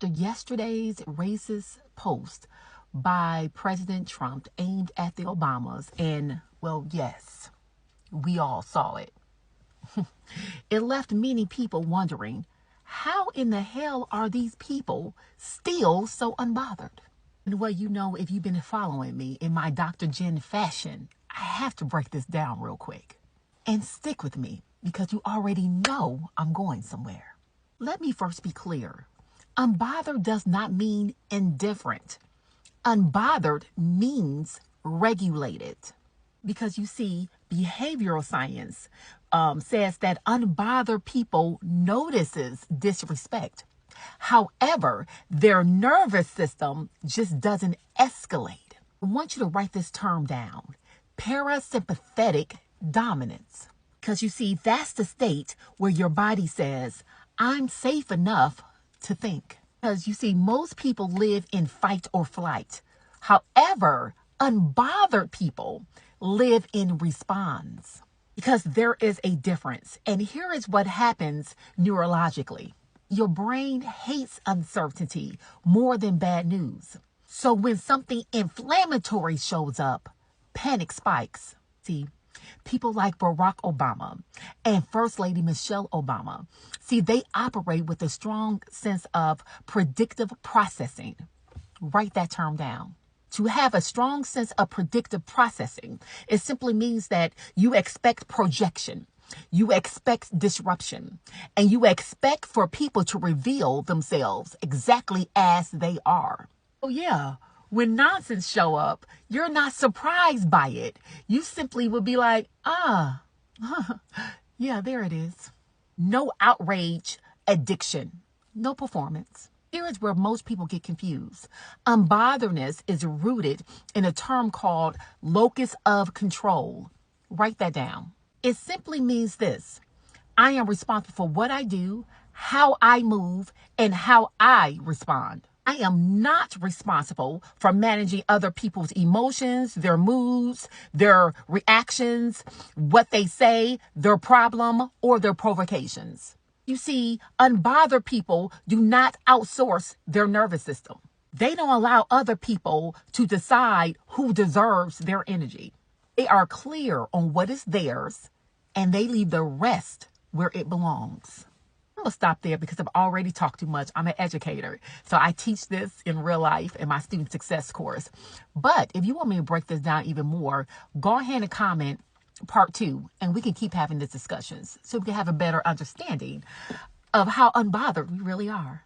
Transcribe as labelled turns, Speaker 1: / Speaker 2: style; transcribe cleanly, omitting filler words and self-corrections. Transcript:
Speaker 1: After yesterday's racist post by President Trump aimed at the Obamas, and well, yes, we all saw it. It left many people wondering, how in the hell are these people still so unbothered? And well, if you've been following me in my Dr. Jen fashion, I have to break this down real quick. And stick with me because you already know I'm going somewhere. Let me first be clear. Unbothered does not mean indifferent. Unbothered means regulated. Because you see, behavioral science says that unbothered people notices disrespect. However, their nervous system just doesn't escalate. I want you to write this term down. Parasympathetic dominance. Because you see, that's the state where your body says, I'm safe enough to think. Because you see, most people live in fight or flight. However, unbothered people live in response. Because there is a difference. And here is what happens neurologically. Your brain hates uncertainty more than bad news. So when something inflammatory shows up, panic spikes. See, people like Barack Obama and First Lady Michelle Obama, see, they operate with a strong sense of predictive processing. Write that term down. To have a strong sense of predictive processing, it simply means that you expect projection, you expect disruption, and you expect for people to reveal themselves exactly as they are. Oh yeah. When nonsense show up, you're not surprised by it. You simply would be like, yeah, there it is. No outrage, addiction, no performance. Here is where most people get confused. Unbotheredness is rooted in a term called locus of control. Write that down. It simply means this. I am responsible for what I do, how I move, and how I respond. I am not responsible for managing other people's emotions, their moods, their reactions, what they say, their problem, or their provocations. You see, unbothered people do not outsource their nervous system. They don't allow other people to decide who deserves their energy. They are clear on what is theirs, and they leave the rest where it belongs. I'm going to stop there because I've already talked too much. I'm an educator, so I teach this in real life in my student success course. But if you want me to break this down even more, go ahead and comment part 2, and we can keep having these discussions so we can have a better understanding of how unbothered we really are.